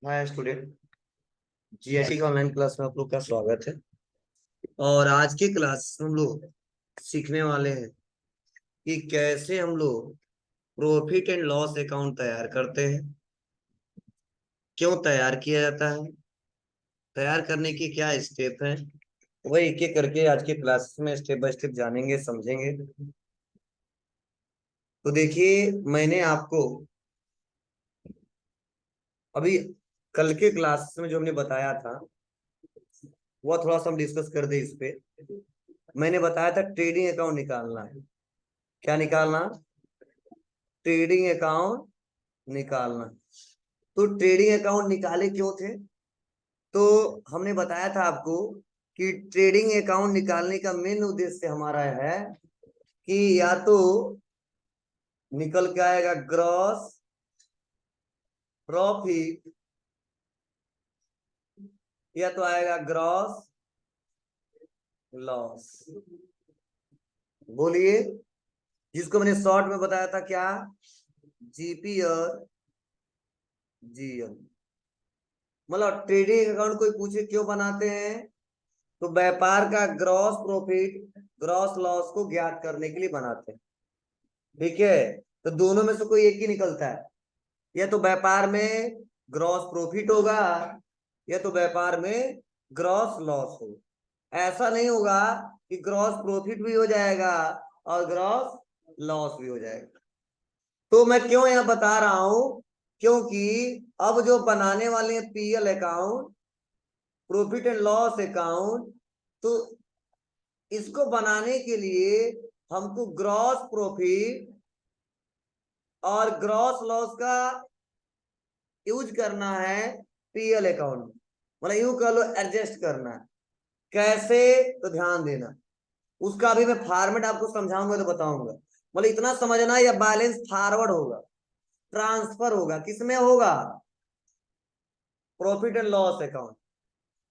Hi student. GIT का online class में आप लोग का स्वागत है। और आज के क्लास में हम लोग सीखने वाले हैं कि कैसे हम लोग प्रॉफिट एंड लॉस अकाउंट तैयार करते हैं, क्यों तैयार किया जाता है, तैयार करने के क्या स्टेप हैं। वही एक एक करके आज के क्लास में स्टेप बाय स्टेप जानेंगे, समझेंगे। तो देखिए, मैंने आपको अभी कल के क्लास में जो हमने बताया था वो थोड़ा सा हम डिस्कस कर दे इस पे। मैंने बताया था ट्रेडिंग अकाउंट निकालना है। क्या निकालना? ट्रेडिंग अकाउंट निकालना। तो ट्रेडिंग अकाउंट निकाले क्यों थे? तो हमने बताया था आपको कि ट्रेडिंग अकाउंट निकालने का मेन उद्देश्य हमारा है कि या तो निकल के आएगा ग्रॉस प्रॉफिट या तो आएगा ग्रॉस लॉस। बोलिए, जिसको मैंने शॉर्ट में बताया था क्या? जीपी और जीएम। मतलब ट्रेडिंग अकाउंट कोई पूछे क्यों बनाते हैं, तो व्यापार का ग्रॉस प्रॉफिट ग्रॉस लॉस को ज्ञात करने के लिए बनाते हैं। ठीक है, तो दोनों में से कोई एक ही निकलता है। या तो व्यापार में ग्रॉस प्रॉफिट होगा या तो व्यापार में ग्रॉस लॉस होगा। ऐसा नहीं होगा कि ग्रॉस प्रॉफिट भी हो जाएगा और ग्रॉस लॉस भी हो जाएगा। तो मैं क्यों यहां बता रहा हूं, क्योंकि अब जो बनाने वाले हैं PL account, profit and loss account, तो इसको बनाने के लिए हमको ग्रॉस प्रॉफिट और ग्रॉस लॉस का यूज करना है पीएल अकाउंट में। मतलब यूं कह लो, एडजस्ट करना है। कैसे? तो ध्यान देना, उसका अभी मैं फॉर्मेट आपको समझाऊंगा तो बताऊंगा। मतलब इतना समझना, या बैलेंस फॉरवर्ड होगा, ट्रांसफर होगा, किसमें होगा? Profit and loss account.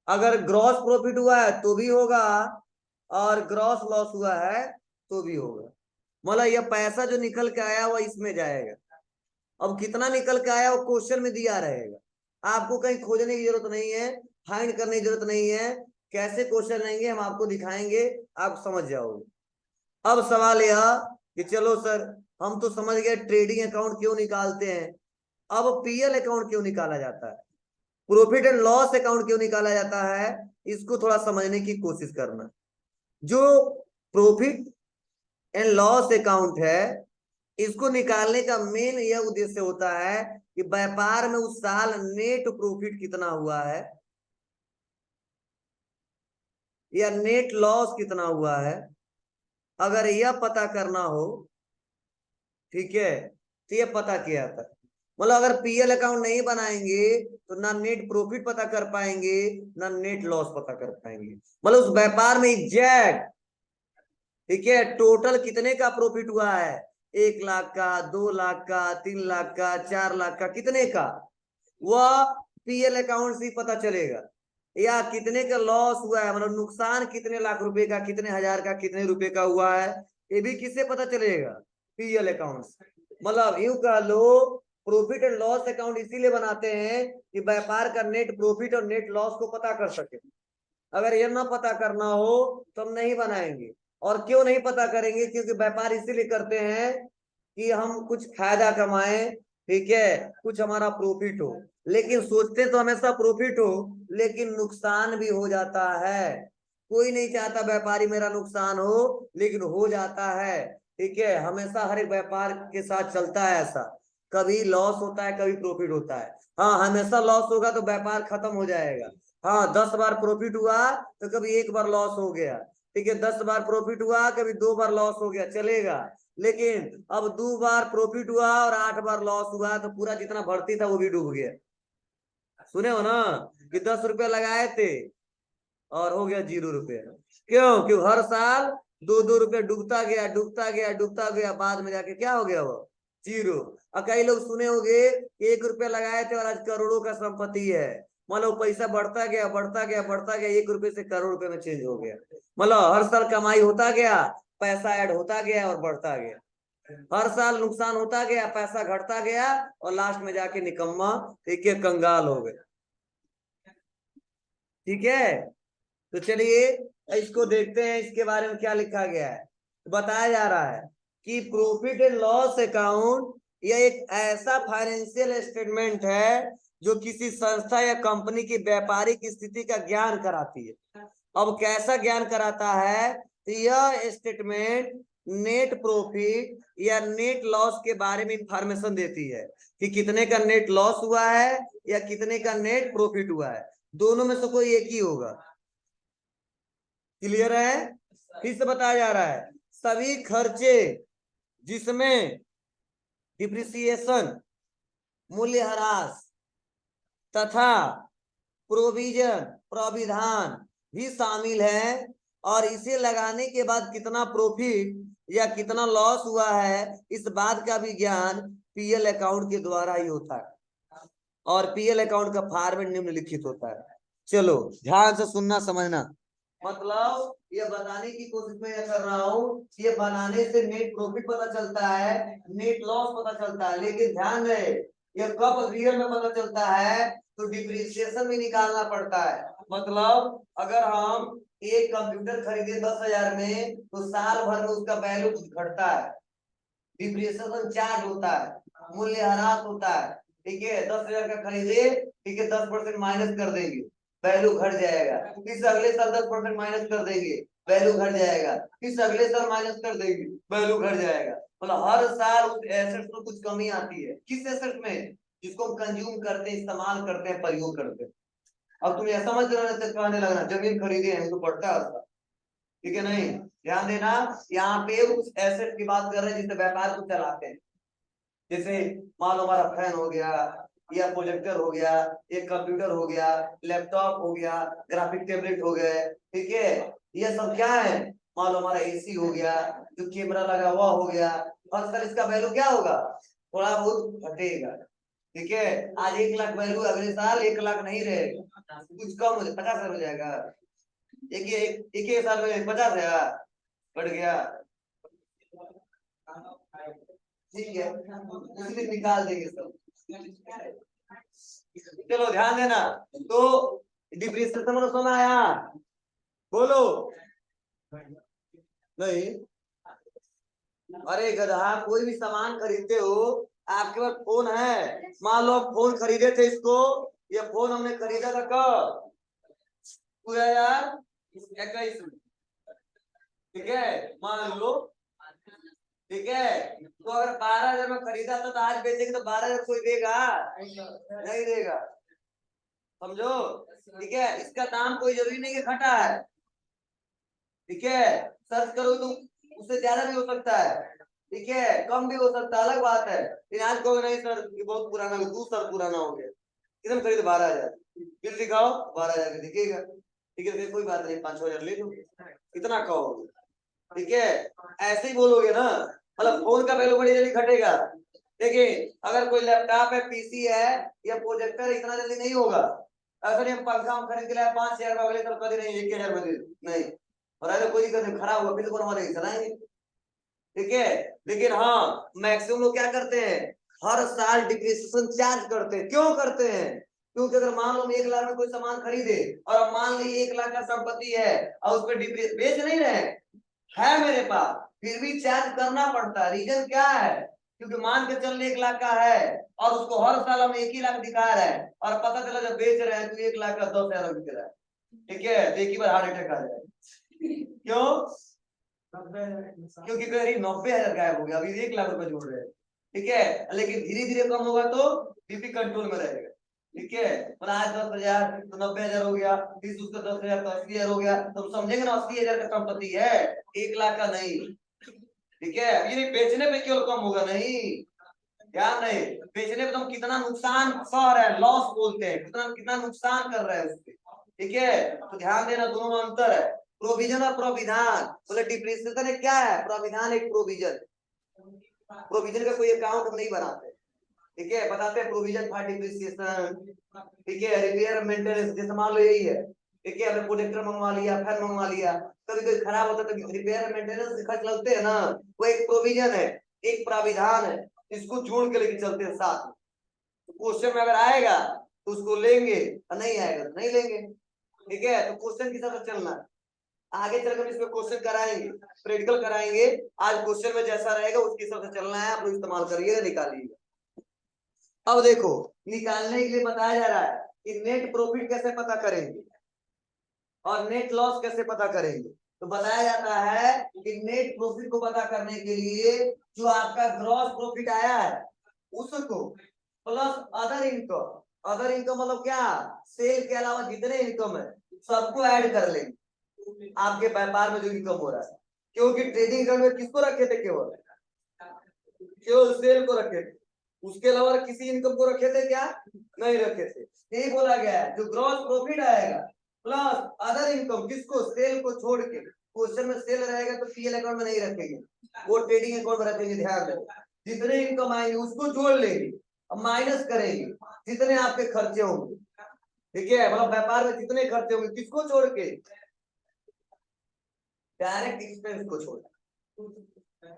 अगर ग्रॉस प्रॉफिट हुआ है तो भी होगा और ग्रॉस लॉस हुआ है तो भी होगा। मतलब यह पैसा जो निकल के आया वो इसमें जाएगा। अब कितना निकल के आया वो क्वेश्चन में दिया रहेगा, आपको कहीं खोजने की जरूरत नहीं है, फाइंड करने की जरूरत नहीं है। कैसे क्वेश्चन रहेंगे हम आपको दिखाएंगे, आप समझ जाओगे। अब सवाल यह कि चलो सर, हम तो समझ गए ट्रेडिंग अकाउंट क्यों निकालते हैं। अब पीएल अकाउंट क्यों निकाला जाता है, प्रॉफिट एंड लॉस अकाउंट क्यों निकाला जाता है, इसको थोड़ा समझने की कोशिश करना। जो प्रॉफिट एंड लॉस अकाउंट है, इसको निकालने का मेन यह उद्देश्य होता है कि व्यापार में उस साल नेट प्रॉफिट कितना हुआ है या नेट लॉस कितना हुआ है। अगर यह पता करना हो, ठीक है, तो यह पता किया था। मतलब अगर पीएल अकाउंट नहीं बनाएंगे तो ना नेट प्रॉफिट पता कर पाएंगे ना नेट लॉस पता कर पाएंगे। मतलब उस व्यापार में एग्जैक्ट, ठीक है, टोटल कितने का प्रॉफिट हुआ है, 1 लाख का, 2 लाख का, 3 लाख का, 4 लाख का, कितने का, वह पीएल अकाउंट से पता चलेगा। या कितने का लॉस हुआ है, मतलब नुकसान कितने लाख रुपए का, कितने हजार का, कितने रुपए का हुआ है, ये भी किससे पता चलेगा? पीएल अकाउंट से। मतलब यूं कह लो, प्रॉफिट एंड लॉस अकाउंट इसीलिए बनाते हैं कि व्यापार का नेट प्रॉफिट और नेट लॉस को पता कर सके। अगर ये ना पता करना हो तो हम नहीं बनाएंगे। और क्यों नहीं पता करेंगे? क्योंकि व्यापार इसीलिए करते हैं कि हम कुछ फायदा कमाएं, ठीक है, कुछ हमारा प्रॉफिट हो। लेकिन सोचते तो हमेशा प्रॉफिट हो, लेकिन नुकसान भी हो जाता है। कोई नहीं चाहता व्यापारी मेरा नुकसान हो, लेकिन हो जाता है। ठीक है, हमेशा हर एक व्यापार के साथ चलता है ऐसा। कभी लॉस होता है, कभी प्रॉफिट होता है। हाँ, हमेशा लॉस होगा तो व्यापार खत्म हो जाएगा। हाँ, 10 बार प्रॉफिट हुआ तो कभी 1 बार लॉस हो गया, ठीक है, 10 बार प्रॉफिट हुआ कभी 2 बार लॉस हो गया, चलेगा। लेकिन अब 2 बार प्रॉफिट हुआ और 8 बार लॉस हुआ तो पूरा जितना भर्ती था वो भी डूब गया। सुने हो ना, कि 10 रुपए लगाए थे और हो गया 0 रुपए। क्यों? क्यों हर साल 2-2 रुपए डूबता गया, डूबता गया, डूबता गया, बाद में जाके क्या हो गया? वो जीरो। और कई लोग सुने होंगे 1 रुपया लगाए थे और आज करोड़ों का संपत्ति है। मतलब पैसा बढ़ता गया, बढ़ता गया, बढ़ता गया, 1 रुपए से करोड़ रुपए में चेंज हो गया। मतलब हर साल कमाई होता गया, पैसा ऐड होता गया और बढ़ता गया। हर साल नुकसान होता गया, पैसा घटता गया और लास्ट में जाके निकम्मा एक एक कंगाल हो गए। ठीक है, तो चलिए इसको देखते हैं, इसके बारे में क्या लिखा गया है। बताया जा रहा है कि प्रॉफिट एंड लॉस अकाउंट यह एक ऐसा फाइनेंशियल स्टेटमेंट है जो किसी संस्था या कंपनी की व्यापारिक स्थिति का ज्ञान कराती है। अब कैसा ज्ञान कराता है, तो यह स्टेटमेंट नेट प्रॉफिट या नेट लॉस के बारे में इंफॉर्मेशन देती है कि कितने का नेट लॉस हुआ है या कितने का नेट प्रॉफिट हुआ है, दोनों में से कोई एक ही होगा। क्लियर है? फिर से बताया जा रहा है, सभी खर्चे जिसमें डिप्रिसिएशन, मूल्यह्रास तथा प्रोविजन, प्राविधान भी शामिल है, और इसे लगाने के बाद कितना प्रॉफिट या कितना लॉस हुआ है इस बात का भी ज्ञान पीएल अकाउंट के द्वारा ही होता है, और पीएल अकाउंट का फॉर्मेट निम्नलिखित होता है। चलो ध्यान से सुनना समझना, मतलब ये बताने की कोशिश मैं कर रहा हूँ, ये बनाने से नेट प्रॉफिट पता चलता है, नेट लॉस पता चलता है, लेकिन ध्यान रहे ये कब रियल में पता चलता है, तो डिप्रिसिएशन भी निकालना पड़ता है। मतलब अगर हम एक कंप्यूटर खरीदे 10,000 में, तो साल भर में उसका वैल्यू घटता है, डिप्रिसिएशन चार्ज होता है, मूल्यह्रास होता है। ठीक है, 10,000 का खरीदे, ठीक है, 10% माइनस कर देंगे, वैल्यू घट जाएगा, फिर अगले साल 10% माइनस कर देंगे, वैल्यू घट जाएगा, फिर अगले साल माइनस कर देंगे, वैल्यू घट जाएगा। मतलब हर साल उस एसेट में कुछ कमी आती है। किस एसेट में? जिसको हम कंज्यूम करते हैं, इस्तेमाल करते हैं, प्रयोग करते हैं। अब तुम यह समझ कहने लगना जमीन खरीदे हैं तो बढ़ता है, ठीक है? नहीं, ध्यान देना, यहाँ पे उस एसेट की बात कर रहे हैं जिससे व्यापार को चलाते हैं। जैसे मान लो हमारा फैन हो गया, या प्रोजेक्टर हो गया, एक कंप्यूटर हो गया, लैपटॉप हो गया, ग्राफिक टैबलेट हो गए, ठीक है, ये सब क्या है? मान लो हमारा एसी हो गया, जो कैमरा लगा हुआ हो गया, और सर इसका वैल्यू क्या होगा? थोड़ा बहुत घटेगा। ठीक है, आज 1 लाख वैल्यू, अगले साल 1 लाख नहीं रहेगा, कुछ कम हो जाए, 50,000 हो जाएगा। एक साल में 50,000 बढ़ गया, ठीक है, इसलिए निकाल देंगे सब। चलो ध्यान देना, तो डिप्रिसिएशन में सुना आया, बोलो नहीं? अरे गधा, कोई भी सामान खरीदते हो, आपके पास फोन है, मान लो आप फोन खरीदे थे, इसको ये फोन हमने खरीदा था कब? 2021 में, ठीक है, मान लो, ठीक है, तो अगर 12,000 में खरीदा था तो आज बेचेंगे तो 12,000 कोई देगा? नहीं देगा, समझो? ठीक है, इसका दाम कोई जरूरी नहीं कि घटा है, ठीक है, सर्च करो तो उससे ज्यादा भी हो सकता है, ठीक है, कम भी हो सकता है, अलग बात है। लेकिन आज कहोगे नहीं सर ये बहुत पुराना, 2 साल पुराना हो गया, कितने खरीद? 12,000, बिल दिखाओ, 12,000 का दिखेगा, ठीक है, कोई बात नहीं, 5-6 हजार ले लो, इतना कहोगे, ठीक है, ऐसे ही बोलोगे ना, मतलब फोन का वैल्यू बड़ी जल्दी घटेगा। देखिए, अगर कोई लैपटॉप है, पीसी है या प्रोजेक्टर, इतना जल्दी नहीं होगा। अगर हम पंखा हम खरीद के लाए 5,000 में, अगले साल कभी नहीं 1,000 में दे नहीं, और अगर कोई दिक्कत नहीं, खराब हुआ फिर तो बनवा नहीं चलाएंगे, ठीक है। लेकिन हाँ, मैक्सिमम लोग क्या करते हैं, हर साल डिप्रिसिएशन चार्ज करते हैं। क्यों करते हैं? क्योंकि अगर मान लो हम 1 लाख में कोई सामान खरीदे, और अब मान ली 1 लाख का संपत्ति है, और उस पर डिप्रिसिएशन बेच नहीं रहे है मेरे पास, फिर भी चार्ज करना पड़ता है। रीजन क्या है? क्योंकि मान के चल 1 लाख का है, और उसको हर साल हम 1 ही लाख दिखा रहे हैं, और पता चला जब बेच रहे हैं तो 1 लाख का 10,000 बिक रहा है, ठीक है, एक ही बार हार्ट अटैक आ जाए। क्यों? क्योंकि करीब 90,000 गायब हो गया, अभी 1 लाख रुपए जोड़ रहे हैं, ठीक है, लेकिन धीरे धीरे कम होगा तो बीपी कंट्रोल में रहेगा, ठीक है। मतलब आज 10,000 तो 90,000 हो गया, फिर उसका 10,000 तो 80,000 हो गया, तो समझेंगे ना 80,000 का संपत्ति है, 1 लाख का नहीं, ठीक है। ये नहीं बेचने पे केवल कम होगा, नहीं, ध्यान नहीं, बेचने पे तो हम कितना नुकसान सह रहे हैं, लॉस बोलते हैं, कितना कितना नुकसान कर रहे हैं उसके, ठीक है। तो ध्यान देना, दोनों में अंतर है, प्रोविजन और प्रोविधान। बोले डिप्रिसिएशन क्या है? प्रोविधान एक प्रोविजन, प्रोविजन का कोई अकाउंट हम नहीं बनाते, ठीक है, बताते हैं प्रोविजन फॉर डिप्रिसिएशन, ठीक है, रिपेयर मेंटेनेंस, जैसे मान लो यही है, ठीक है, हमने प्रोजेक्टर मंगवा लिया, फैन मंगवा लिया, कभी कोई खराब होता है तो रिपेयर मेंटेनेंस खर्च लगते हैं ना, वो एक प्रोविजन है, एक प्राविधान है, इसको जोड़ के लेके चलते हैं साथ में। तो क्वेश्चन में अगर आएगा तो उसको लेंगे और नहीं आएगा तो नहीं लेंगे। ठीक है, तो क्वेश्चन की तरफ चलना है। आगे चलकर इसमें क्वेश्चन कराएंगे, प्रैक्टिकल कराएंगे। आज क्वेश्चन में जैसा रहेगा उसके हिसाब से चलना है, आप लोग इस्तेमाल करिएगा, निकालिएगा। अब देखो, निकालने के लिए बताया जा रहा है कि नेट प्रॉफिट कैसे पता करेंगे और नेट लॉस कैसे पता करेंगे। तो बताया जाता है कि नेट प्रॉफिट को पता करने के लिए जो आपका ग्रॉस प्रॉफिट आया है उसको plus other income, other income मतलब क्या, सेल के अलावा जितने इनकम है सबको ऐड कर लेंगे आपके व्यापार में जो इनकम हो रहा है। क्योंकि ट्रेडिंग अकाउंट में किसको रखे थे, केवल केवल सेल को रखे थे, उसके अलावा किसी इनकम को रखे थे क्या, नहीं रखे थे। यही बोला गया है जो ग्रॉस प्रॉफिट आएगा प्लस अदर इनकम, किसको, सेल को छोड़ के। क्वेश्चन में सेल रहेगा तो पीएल अकाउंट में नहीं रखेंगे, वो ट्रेडिंग अकाउंट में रखेंगे। ध्यान रखें, जितने इनकम आएंगे उसको जोड़ लेंगे और माइनस करेंगे जितने आपके खर्चे होंगे। ठीक है, मतलब व्यापार में जितने खर्चे होंगे किसको छोड़ के, डायरेक्ट एक्सपेंस को छोड़।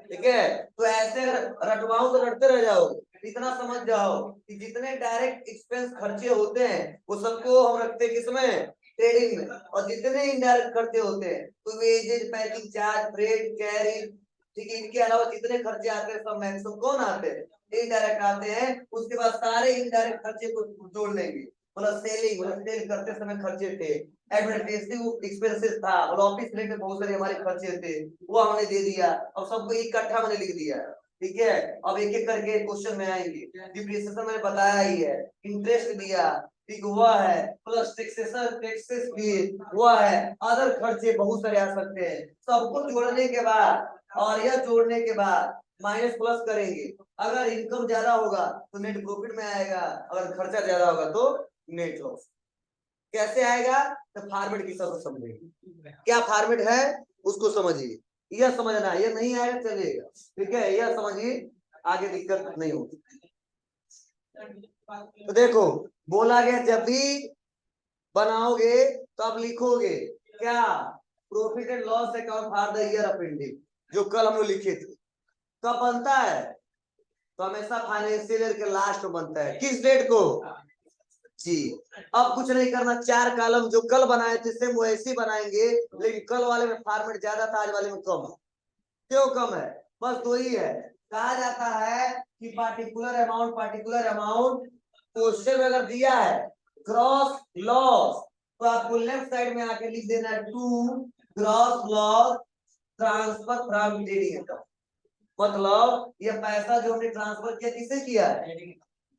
ठीक है, तो ऐसे रटवाओ तो रटते रह जाओगे। इतना समझ जाओ कि जितने डायरेक्ट एक्सपेंस खर्चे होते हैं वो सबको हम रखते हैं किसमें, ट्रेडिंग में। और जितने इनडायरेक्ट खर्चे होते हैं तो wages, packing charge, freight, carrying, ठीक है, इनके अलावा जितने खर्चे आते हैं सब मैक्सिमम कौन आते हैं, इनडायरेक्ट आते हैं। उसके बाद सारे इनडायरेक्ट खर्चे को जोड़ लेंगे। मतलब सेलिंग, मतलब सेल करते समय खर्चे थे, एडमिनिस्ट्रेटिव एक्सपेंसेस था, और ऑफिस रिलेटेड बहुत सारे हमारे खर्चे थे, वो हमने दे दिया और सबको इकट्ठा मैंने लिख दिया। ठीक है, अब एक एक करके क्वेश्चन में आएंगे। डिप्रिसिएशन मैंने बताया ही है, इंटरेस्ट दिया, ठीक हुआ है, प्लस टैक्सेशन, टैक्सेस भी हुआ है, अदर खर्चे बहुत सारे आ सकते हैं। सबको जोड़ने के बाद और यह जोड़ने के बाद माइनस प्लस करेंगे। अगर इनकम ज्यादा होगा तो नेट प्रॉफिट में आएगा, अगर खर्चा ज्यादा होगा तो नेट लॉस। कैसे आएगा, तो फॉर्मेट की सब समझेंगे। क्या फॉर्मेट है उसको समझिए, यह समझना, यह नहीं आएगा चलेगा। ठीक है, यह समझिए, आगे दिक्कत नहीं होगी। तो देखो, बोला गया जब भी बनाओगे तो आप लिखोगे क्या, profit and loss account for the year of ending, जो कल हम लोग लिखे थे। कब बनता है, तो हमेशा फाइनेंशियल ईयर के लास्ट में बनता है। किस डेट को जी। अब कुछ नहीं करना, 4 कॉलम जो कल बनाए थे सेम वैसे ही बनाएंगे, लेकिन कल वाले में फॉर्मेट ज्यादा था, आज वाले में कम है। क्यों कम है, बस दो ही है। कहा जाता है कि पार्टिकुलर अमाउंट क्वेश्चन में अगर दिया है ग्रॉस लॉस, तो आपको लेफ्ट साइड में आके लिख देना है to gross loss transfer from trading account. मतलब ये पैसा जो हमने ट्रांसफर किया किससे किया है,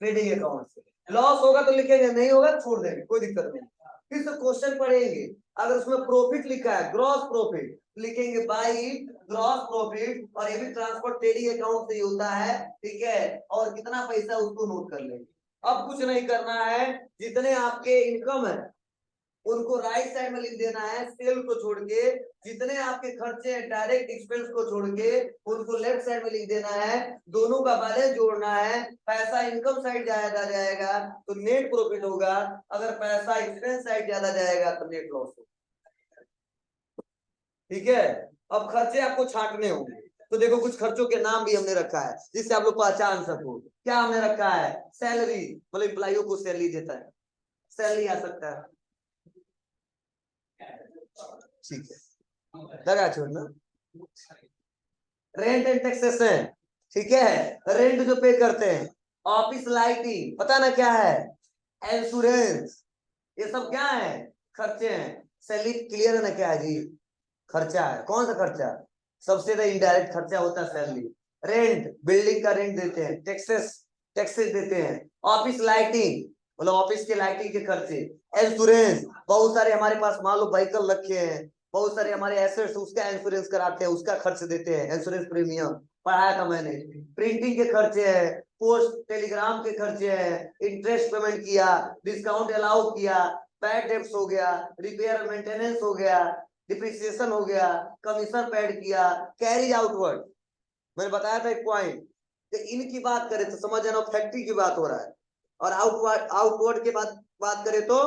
ट्रेडिंग अकाउंट से। लॉस होगा तो लिखेंगे, नहीं होगा तो छोड़ देंगे, कोई दिक्कत नहीं। फिर से क्वेश्चन पढ़ेंगे, अगर उसमें प्रॉफिट लिखा है ग्रॉस प्रॉफिट, लिखेंगे बाई ग्रॉस प्रॉफिट, और ये भी ट्रांसफर ट्रेडिंग अकाउंट से ही होता है। ठीक है, और कितना पैसा उसको नोट कर लेंगे। अब कुछ नहीं करना है, जितने आपके इनकम है उनको राइट साइड में लिख देना है, सेल को छोड़ के। जितने आपके खर्चे हैं डायरेक्ट एक्सपेंस को छोड़ के उनको लेफ्ट साइड में लिख देना है। दोनों का बैलेंस जोड़ना है। पैसा इनकम साइड ज्यादा जाएगा तो नेट प्रॉफिट होगा, अगर पैसा एक्सपेंस साइड ज्यादा जाएगा तो नेट लॉस होगा। ठीक है, अब खर्चे आपको छांटने होंगे। तो देखो, कुछ खर्चों के नाम भी हमने रखा है जिससे आप लोग पहचान सको। क्या हमने रखा है, सैलरी, मतलब एम्प्लॉइयों को सैलरी देता है, सैलरी आ सकता है। ठीक है, लगा छोड़ना। रेंट एंड टैक्सेशन, ठीक है, रेंट जो पे करते हैं, ऑफिस लाइटिंग, पता ना क्या है, इंश्योरेंस, ये सब क्या है, खर्चे हैं। सैलरी क्लियर है ना, क्या है जी, खर्चा है। कौन सा खर्चा, सबसे ज्यादा इनडायरेक्ट खर्चा होता है सैलरी। रेंट, बिल्डिंग का रेंट देते हैं। टैक्सेस, टैक्सेस देते हैं। ऑफिस लाइटिंग, मतलब ऑफिस के लाइटिंग के खर्चे। इंश्योरेंस, बहुत सारे हमारे पास मान लो व्हीकल रखे हैं, बहुत सारे हमारे एसेट्स, उसका इंश्योरेंस कराते हैं, उसका खर्च देते हैं, इंश्योरेंस प्रीमियम पढ़ाया था मैंने। प्रिंटिंग के खर्चे हैं, पोस्ट टेलीग्राम के खर्चे हैं, इंटरेस्ट पेमेंट किया, डिस्काउंट अलाउ किया, बैड डेब्ट्स हो गया, रिपेयर मेंटेनेंस हो गया, डिप्रिसिएशन हो गया, कमीशन पेड किया, कैरी आउटवर्ड। मैंने बताया था एक पॉइंट कि इनकी बात करें तो समझ जाना फैक्ट्री की बात हो रहा है, और आउटवर्ड आउटवर्ड के बात करें तो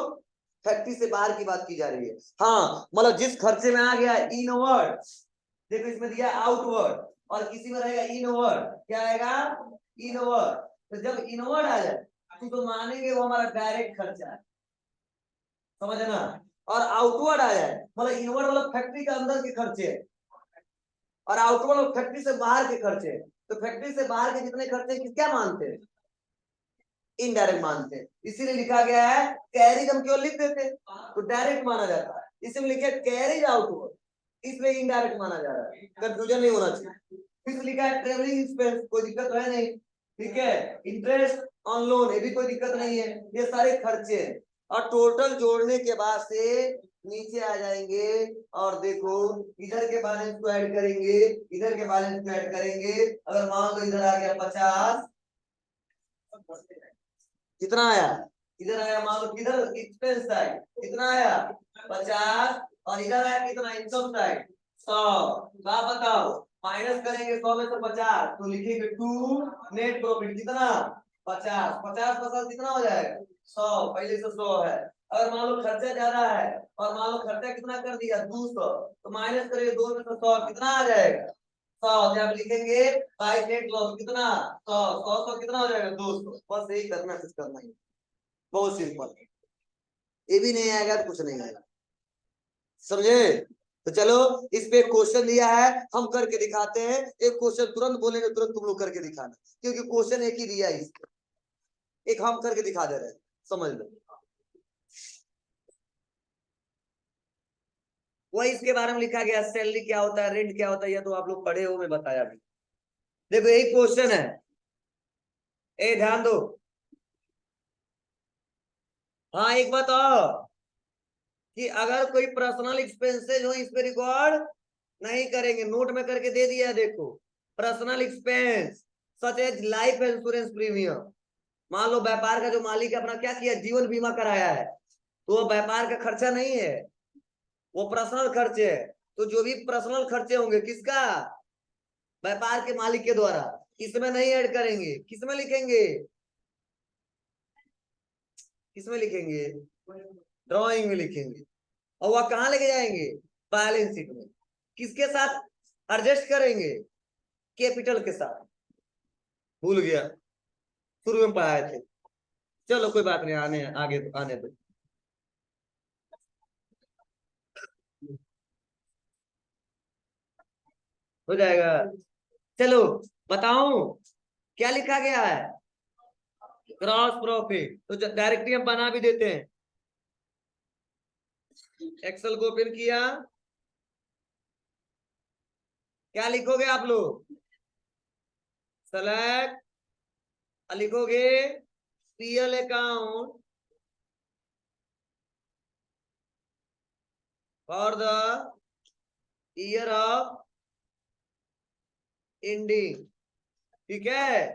फैक्ट्री से बाहर की बात की जा रही है। हाँ, मतलब जिस खर्चे में आ गया इनवर्ड, देखो इसमें दिया आउटवर्ड, और किसी में रहेगा इनवर्ड, क्या आएगा इनवर्ड। तो जब इनवर्ड आ जाए तो मानेंगे वो हमारा डायरेक्ट खर्चा है, समझ ना। और आउटवर्ड आ जाए मतलब इनवर्ड मतलब फैक्ट्री के अंदर के खर्चे और आउटवर्ड मतलब फैक्ट्री से बाहर के खर्चे। तो फैक्ट्री से बाहर के जितने खर्चे क्या मानते हैं, इनडायरेक्ट मानते हैं, इसीलिए लिखा गया है कैरिज हम क्यों लिख देते तो डायरेक्ट माना जाता है, इसमें लिखे कैरिज आउटवर्ड, इसमें इनडायरेक्ट माना जा रहा है, कंफ्यूजन नहीं होना चाहिए। फिर लिखा है ट्रेवलिंग एक्सपेंस, कोई दिक्कत है नहीं, ठीक है। इंटरेस्ट ऑन लोन, ये भी कोई दिक्कत नहीं है, ये सारे खर्चे हैं। और टोटल जोड़ने के बाद से नीचे आ जाएंगे और देखो इधर के बैलेंस को ऐड करेंगे, इधर के बैलेंस को ऐड करेंगे। अगर मान लो इधर आ गया 50, कितना आया, इधर आया मान लो किधर एक्सपेंस साइड कितना आया 50, और इधर आया कितना इनकम साइड 100। आप बताओ माइनस करेंगे 100 में से 50 तो लिखेंगे 2, नेट प्रॉफिट कितना 50, 50 कितना हो जाएगा 100, पहले से 100 है। अगर मान लो खर्चा ज्यादा है और मान लो खर्चा कितना कर दिया 200, तो माइनस करेंगे 2 में से 100 कितना आ जाएगा 100। जब लिखेंगे बाई नेट लॉस कितना 100, 100 कितना हो जाएगा 200। बस यही करना, कुछ करना ही, बहुत सिंपल। ये भी नहीं आएगा तो कुछ नहीं आएगा, समझे। तो चलो इस पे क्वेश्चन दिया है, हम करके दिखाते हैं। एक क्वेश्चन तुरंत बोलेंगे, तुरंत तुम लोग करके दिखाना, क्योंकि क्वेश्चन एक ही दिया है इसका, एक हम करके दिखा दे रहे हैं, समझ लो। वही इसके बारे में लिखा गया, सैलरी क्या होता है, रेंट क्या होता है, ये तो आप लोग पढ़े हो, मैं बताया भी। देखो यही क्वेश्चन है, ए ध्यान दो। हाँ एक बात और कि अगर कोई पर्सनल एक्सपेंसेस हो इस पे रिकॉर्ड नहीं करेंगे, नोट में करके दे दिया देखो। Personal expense such as life insurance premium, मान लो व्यापार का जो मालिक है अपना क्या किया, जीवन बीमा कराया है, तो वो व्यापार का खर्चा नहीं है, वो पर्सनल खर्चे है। तो जो भी पर्सनल खर्चे होंगे किसका, व्यापार के मालिक के द्वारा, इसमें नहीं ऐड करेंगे, किसमें लिखेंगे, किसमें लिखेंगे, ड्राइंग में लिखेंगे। और वह कहाँ लेके जाएंगे, बैलेंस शीट में। किसके साथ एडजस्ट करेंगे, कैपिटल के साथ। भूल गया, शुरू में पढ़ाए थे, चलो कोई बात नहीं, आने आगे आने दो। हो जाएगा, चलो बताओ क्या लिखा गया है, क्रॉस प्रॉफिट। तो डायरेक्टली हम बना भी देते हैं, एक्सेल को ओपन किया, क्या लिखोगे आप लोग, सेलेक्ट, लिखोगे PL account for the year of ending, ठीक है,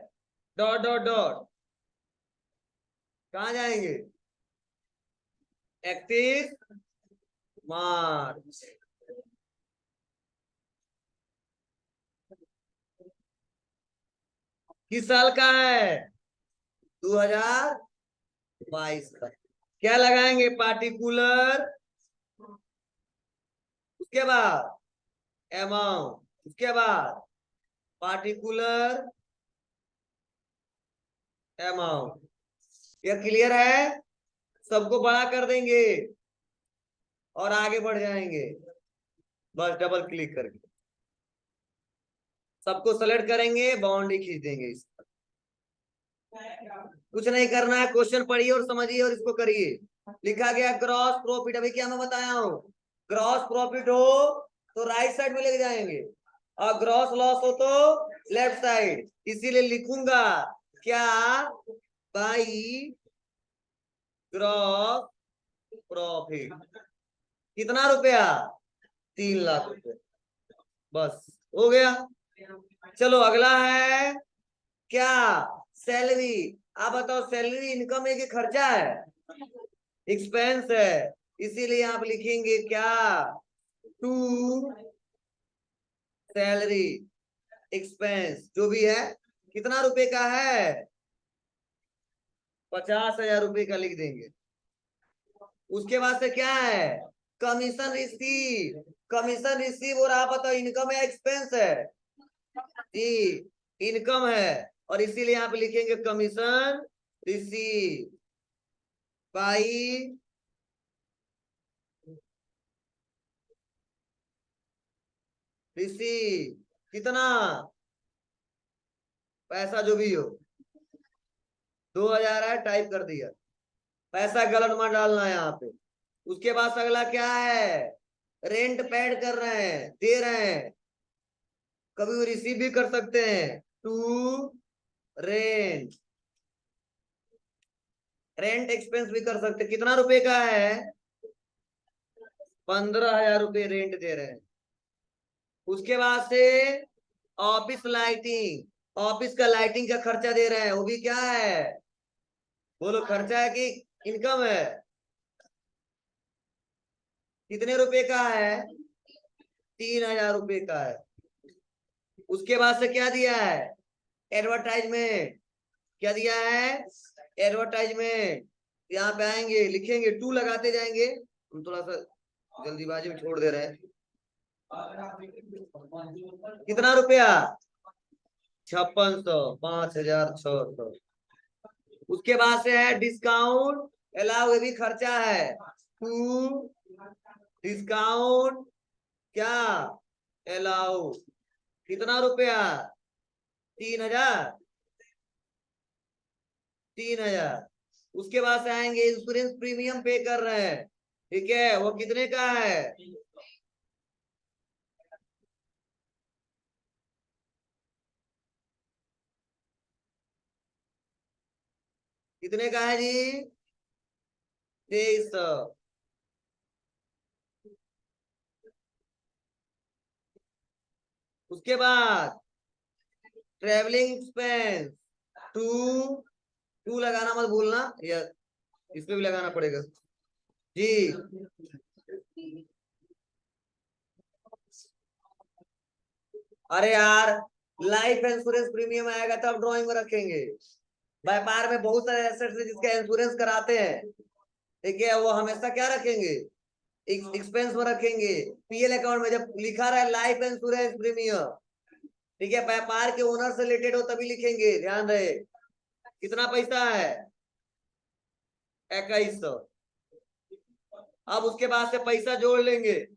डॉट डॉट डॉट, कहा जाएंगे 31 मार्च। किस साल का है, 2022 का। क्या लगाएंगे, पार्टिकुलर, उसके बाद अमाउंट, उसके बाद पार्टिकुलर अमाउंट। यह क्लियर है, सबको बड़ा कर देंगे और आगे बढ़ जाएंगे, बस डबल क्लिक करके सबको सेलेक्ट करेंगे, बाउंड्री खींच देंगे इस पर। कुछ नहीं करना है, क्वेश्चन पढ़िए और समझिए और इसको करिए। लिखा गया ग्रॉस प्रॉफिट, अभी क्या मैं बताया हूँ, ग्रॉस प्रॉफिट हो तो राइट साइड में लेके जाएंगे और ग्रॉस लॉस हो तो लेफ्ट साइड, इसीलिए लिखूंगा क्या, बाई ग्रॉस प्रॉफिट कितना रुपया, 3 लाख रुपया, बस हो गया। चलो अगला है क्या, सैलरी। आप बताओ सैलरी इनकम है कि खर्चा है, एक्सपेंस है, इसीलिए आप लिखेंगे क्या, टू सैलरी एक्सपेंस जो भी है कितना रुपए का है, 50,000 रुपए का लिख देंगे। उसके बाद से क्या है, कमीशन रिसीव, कमीशन रिसीव, और आप बताओ इनकम है एक्सपेंस है, जी इनकम है, और इसीलिए यहाँ पे लिखेंगे कमीशन रिसीव बाई रिसीव, कितना पैसा जो भी हो, 2000 है, टाइप कर दिया। पैसा गलत मत डालना है यहाँ पे। उसके बाद अगला क्या है, रेंट पेड कर रहे हैं, दे रहे हैं, कभी भी रिसीव भी कर सकते हैं, टू रेंट, रेंट एक्सपेंस भी कर सकते हैं। कितना रुपए का है, 15,000 रुपये रेंट दे रहे हैं। उसके बाद से ऑफिस लाइटिंग, ऑफिस का लाइटिंग का खर्चा दे रहे हैं, वो भी क्या है, बोलो खर्चा है कि इनकम है, कितने रुपए का है, 3,000 रुपये का है। उसके बाद से क्या दिया है, एडवर्टाइजमेंट, क्या दिया है, एडवर्टाइजमेंट। यहाँ पे आएंगे, लिखेंगे टू, लगाते जाएंगे, हम थोड़ा सा जल्दीबाजी में छोड़ दे रहे हैं। कितना रुपया, 5600, 5,600। उसके बाद से है डिस्काउंट अलाउ, ये भी खर्चा है, टू डिस्काउंट क्या अलाउ, कितना रुपया, 3,000, 3,000। उसके बाद से आएंगे इंश्योरेंस प्रीमियम पे कर रहे हैं, ठीक है, वो कितने का है, कितने का है जी, 2300। उसके बाद ट्रेवलिंग एक्सपेंस, टू, टू लगाना मत भूलना, या इसमें भी लगाना पड़ेगा जी। अरे यार, लाइफ इंश्योरेंस प्रीमियम आएगा तब ड्राइंग में रखेंगे। व्यापार में बहुत सारे एसेट्स है जिसका इंश्योरेंस कराते हैं, ठीक है, वो हमेशा क्या रखेंगे, एक्सपेंस में रखेंगे। पीएल अकाउंट में जब लिखा रहा है लाइफ इंश्योरेंस प्रीमियम, ठीक है, व्यापार के ओनर से रिलेटेड हो तभी लिखेंगे, ध्यान रहे। कितना पैसा है, 2100। अब उसके बाद से पैसा जोड़ लेंगे,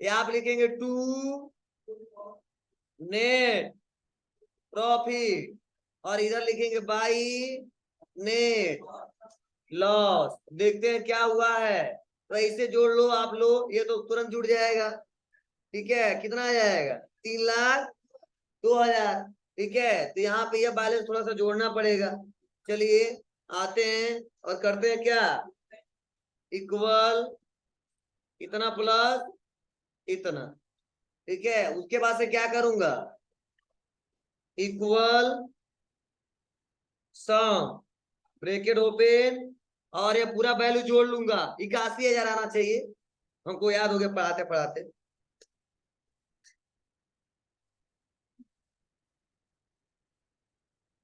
ये आप लिखेंगे टू नेट प्रॉफिट, और इधर लिखेंगे बाई नेट लॉस। देखते हैं क्या हुआ है, तो ऐसे जोड़ लो आप लोग, ये तो तुरंत जुड़ जाएगा, ठीक है, कितना आ जाएगा, 3,02,000, ठीक है। तो यहाँ पे यह बैलेंस थोड़ा सा जोड़ना पड़ेगा। चलिए आते हैं और करते हैं क्या, इक्वल इतना प्लस इतना, ठीक है। उसके बाद से क्या करूंगा, इक्वल सम, ब्रैकेट ओपन, और ये पूरा वैल्यू जोड़ लूंगा, 81,000 आना चाहिए, हमको याद हो गया पढ़ाते पढ़ाते।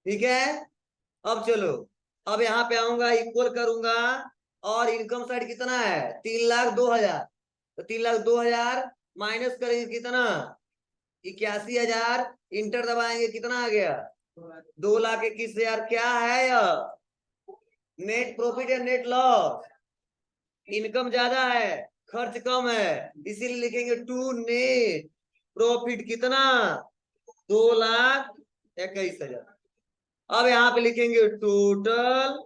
ठीक है, अब चलो, अब यहाँ पे आऊंगा, इक्वल करूंगा, और इनकम साइड कितना है, 3,02,000, तो 3,02,000 माइनस करेंगे कितना, 81,000, इंटर दबाएंगे, कितना आ गया, 2,21,000। क्या है यह, नेट प्रॉफिट या नेट लॉस, इनकम ज्यादा है खर्च कम है, इसीलिए लिखेंगे टू नेट प्रॉफिट कितना, 2,21,000। अब यहाँ पे लिखेंगे टोटल,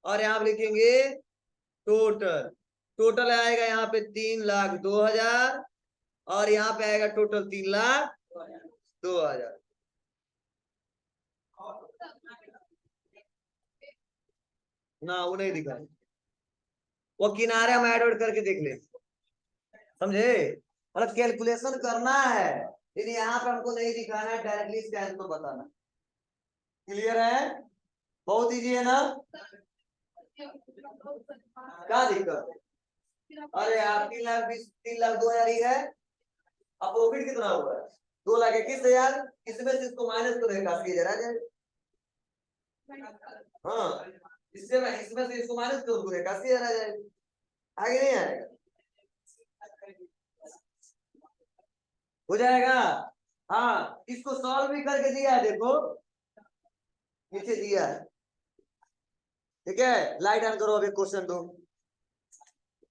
और यहाँ पे लिखेंगे टोटल, टोटल आएगा यहाँ पे 3,02,000, और यहाँ पे आएगा टोटल 3,02,000। ना वो नहीं दिखा, वो किनारे हम ऐड ऐड करके देख ले, समझे, मतलब कैलकुलेशन करना है, लेकिन यहाँ पे हमको नहीं दिखाना है, डायरेक्टली इसका आंसर बताना। क्लियर है, बहुत इजी है ना, क्या दिक्कत, अरे यार 3,20,000, 3,02,000 ही है। अब प्रॉफिट कितना हुआ है, 2,21,000, इसमें से इसको माइनस करेगा, काफी जरा जाए, हाँ, इससे मैं इसमें से इसको माइनस कर दूंगा, काफी जरा जाएगा, आगे नहीं आएगा, हो जाएगा। हाँ, इसको सॉल्व भी करके दिया है, देखो नीचे दिया है। ठीक है, लाइट ऑन करो, अभी क्वेश्चन दो।